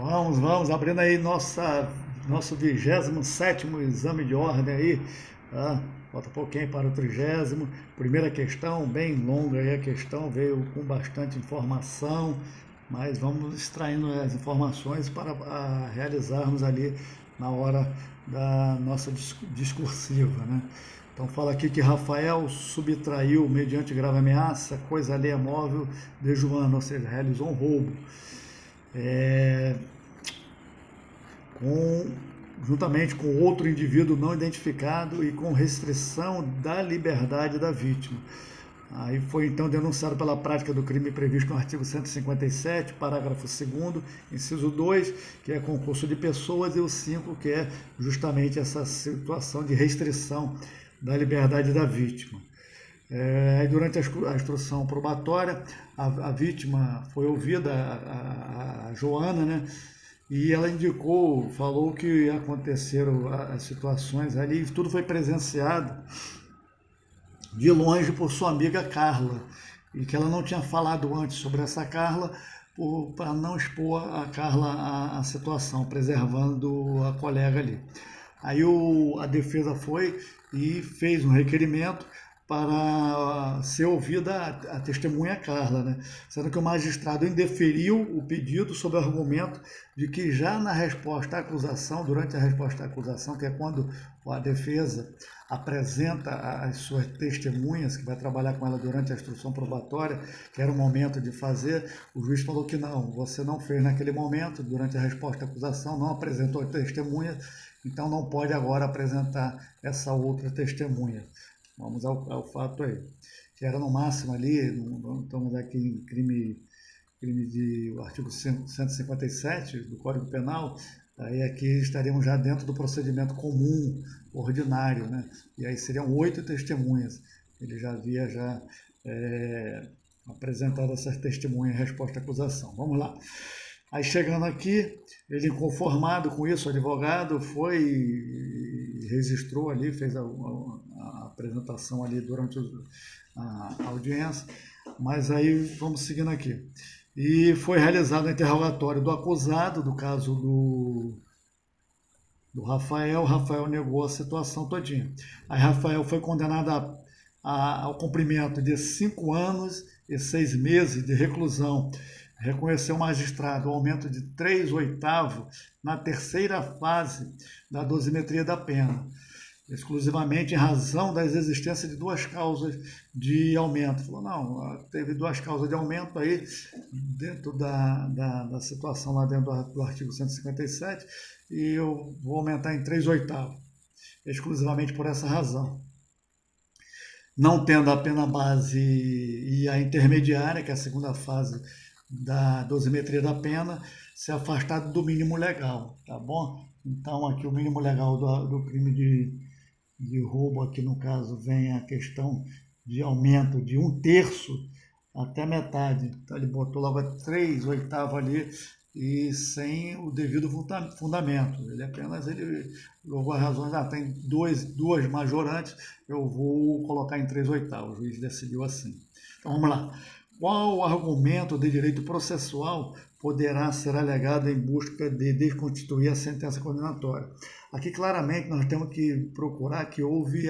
Vamos, abrindo aí nosso 27º exame de ordem aí, tá? Falta pouquinho para o 30º. Primeira questão, bem longa aí a questão, veio com bastante informação, mas vamos extraindo as informações para realizarmos ali na hora da nossa discursiva, né? Então fala aqui que Rafael subtraiu, mediante grave ameaça, coisa alheia móvel de Joana, ou seja, realizou um roubo. Com, juntamente com outro indivíduo não identificado e com restrição da liberdade da vítima. Aí foi então denunciado pela prática do crime previsto no artigo 157, parágrafo 2º, inciso 2, que é concurso de pessoas, e o 5, que é justamente essa situação de restrição da liberdade da vítima. Durante a instrução probatória, a vítima foi ouvida, a Joana, né? E ela falou que aconteceram as situações ali, tudo foi presenciado de longe por sua amiga Carla, e que ela não tinha falado antes sobre essa Carla, para não expor a Carla à situação, preservando a colega ali. Aí a defesa foi e fez um requerimento para ser ouvida a testemunha Carla, né? Sendo que o magistrado indeferiu o pedido sob o argumento de que já na resposta à acusação, durante a resposta à acusação, que é quando a defesa apresenta as suas testemunhas, que vai trabalhar com ela durante a instrução probatória, que era o momento de fazer, o juiz falou que não, você não fez naquele momento, durante a resposta à acusação, não apresentou testemunha, então não pode agora apresentar essa outra testemunha. Vamos ao fato aí, que era no máximo ali, estamos aqui em crime de o artigo 157 do Código Penal, aí aqui estaríamos já dentro do procedimento comum, ordinário, né? E aí seriam 8 testemunhas. Ele já havia apresentado essas testemunhas em resposta à acusação. Vamos lá. Aí chegando aqui, ele inconformado com isso, o advogado foi e registrou ali, fez a apresentação ali durante a audiência, mas aí vamos seguindo aqui. E foi realizado o interrogatório do acusado, do caso do Rafael. O Rafael negou a situação todinha. Aí Rafael foi condenado ao cumprimento de 5 anos e 6 meses de reclusão. Reconheceu o magistrado o aumento de 3/8 na terceira fase da dosimetria da pena, exclusivamente em razão da existência de 2 causas de aumento. Falou, não, teve 2 causas de aumento aí dentro da situação lá dentro do artigo 157 e eu vou aumentar em 3/8, exclusivamente por essa razão. Não tendo a pena base e a intermediária, que é a segunda fase da dosimetria da pena, se afastado do mínimo legal, tá bom? Então aqui o mínimo legal do crime de roubo, aqui no caso vem a questão de aumento de 1/3 até metade. Então ele botou logo 3/8 ali e sem o devido fundamento. Ele apenas jogou as razões, tem duas majorantes, eu vou colocar em 3/8. O juiz decidiu assim. Então vamos lá. Qual o argumento de direito processual poderá ser alegado em busca de desconstituir a sentença condenatória? Aqui claramente nós temos que procurar que houve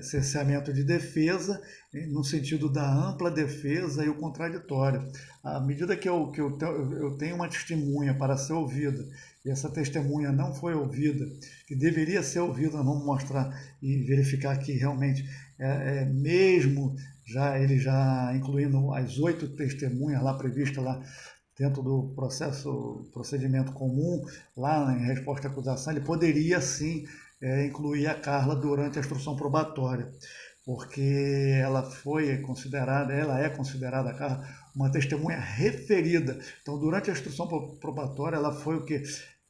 cerceamento de defesa, no sentido da ampla defesa e o contraditório. À medida que eu tenho uma testemunha para ser ouvida, e essa testemunha não foi ouvida, que deveria ser ouvida, nós vamos mostrar e verificar que realmente mesmo ele já incluindo as 8 testemunhas lá previstas lá dentro do procedimento comum, lá em resposta à acusação, ele poderia sim incluir a Carla durante a instrução probatória, porque ela é considerada, a Carla, uma testemunha referida. Então, durante a instrução probatória, ela foi o quê?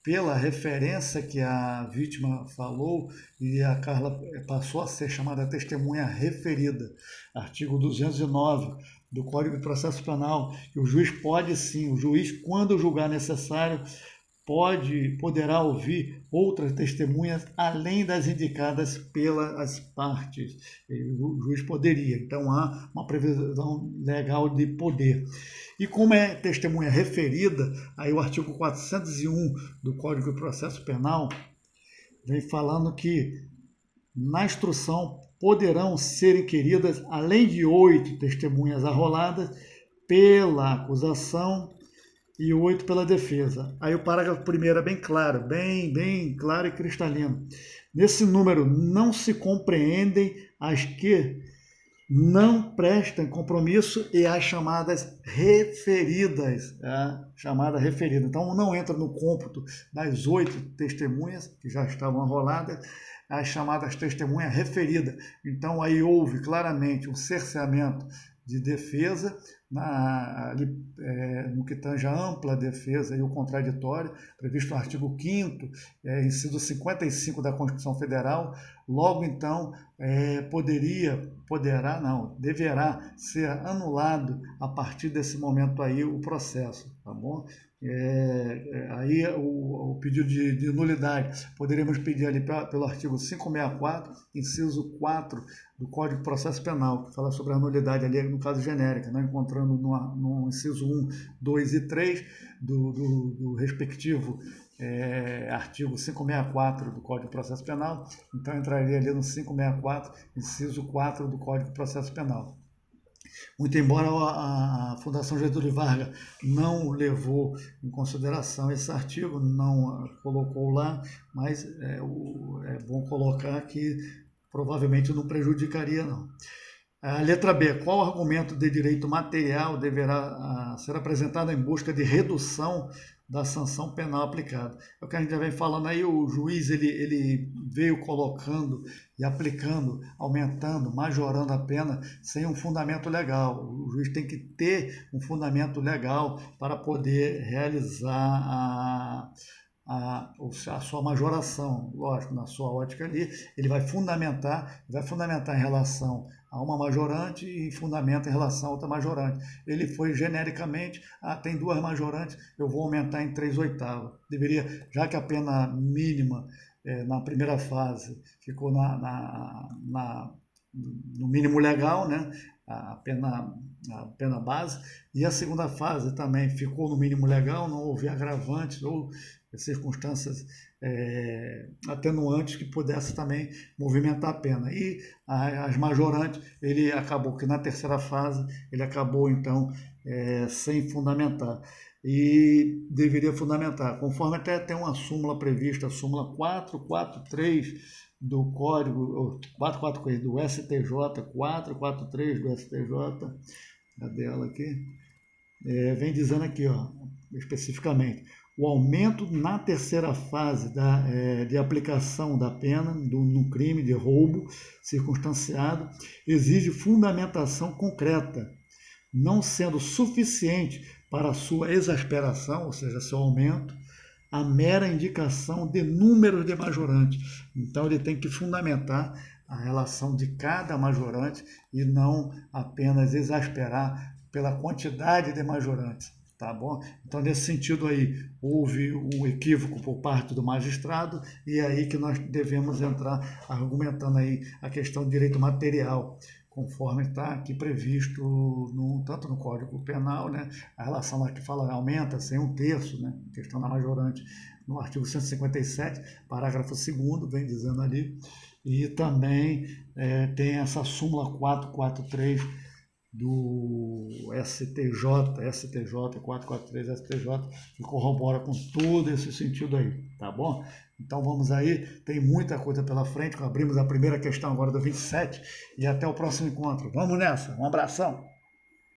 Pela referência que a vítima falou, e a Carla passou a ser chamada testemunha referida. Artigo 209 do Código de Processo Penal, que o juiz pode sim, quando julgar necessário, poderá ouvir outras testemunhas além das indicadas pelas partes. O juiz poderia. Então, há uma previsão legal de poder. E como é testemunha referida, aí o artigo 401 do Código de Processo Penal vem falando que na instrução poderão ser inquiridas, além de 8 testemunhas arroladas, pela acusação e 8 pela defesa. Aí o parágrafo 1º é bem claro, bem claro e cristalino. Nesse número não se compreendem as que não prestam compromisso e as chamadas referidas. Chamada referida. Então não entra no cômputo das 8 testemunhas que já estavam arroladas, as chamadas testemunhas referidas. Então aí houve claramente um cerceamento de defesa, no que tange a ampla defesa e o contraditório, previsto no artigo 5º, inciso 55 da Constituição Federal. Logo, então, deverá ser anulado a partir desse momento aí o processo, tá bom? Aí o pedido de nulidade poderíamos pedir ali pelo artigo 564, inciso 4 do Código de Processo Penal, que fala sobre a nulidade ali no caso genérica, né? Encontrando no inciso 1, 2 e 3 do respectivo artigo 564 do Código de Processo Penal. Então entraria ali no 564, inciso 4 do Código de Processo Penal. Muito embora a Fundação Getúlio Vargas não levou em consideração esse artigo, não colocou lá, mas é bom colocar que provavelmente não prejudicaria, não. A letra B. Qual argumento de direito material deverá ser apresentado em busca de redução da sanção penal aplicada? É o que a gente já vem falando aí, o juiz ele veio colocando e aplicando, aumentando, majorando a pena sem um fundamento legal. O juiz tem que ter um fundamento legal para poder realizar a sua majoração. Lógico, na sua ótica ali, ele vai fundamentar em relação a uma majorante e fundamenta em relação a outra majorante. Ele foi genericamente, tem 2 majorantes, eu vou aumentar em 3/8. Deveria, já que a pena mínima na primeira fase ficou no mínimo legal, né? A pena base, e a segunda fase também ficou no mínimo legal, não houve agravantes ou circunstâncias atenuantes que pudesse também movimentar a pena. E as majorantes, ele acabou que na terceira fase, ele acabou então sem fundamentar. E deveria fundamentar, conforme até tem uma súmula prevista, a súmula 443 do Código, 443 do STJ, 443 do STJ, cadê ela aqui? Vem dizendo aqui, especificamente, o aumento na terceira fase de aplicação da pena no crime de roubo circunstanciado exige fundamentação concreta, não sendo suficiente para sua exasperação, ou seja, seu aumento, a mera indicação de números de majorantes. Então, ele tem que fundamentar a relação de cada majorante e não apenas exasperar pela quantidade de majorantes. Tá bom? Então, nesse sentido aí, houve um equívoco por parte do magistrado e é aí que nós devemos entrar argumentando aí a questão de direito material, conforme está aqui previsto tanto no Código Penal, né, a relação lá que fala aumenta sem 1/3, né, questão da majorante, no artigo 157, parágrafo 2º, vem dizendo ali, e também tem essa súmula 443 do STJ 443 STJ, que corrobora com todo esse sentido aí, tá bom? Então vamos aí, tem muita coisa pela frente, abrimos a primeira questão agora do 27 e até o próximo encontro. Vamos nessa, um abração!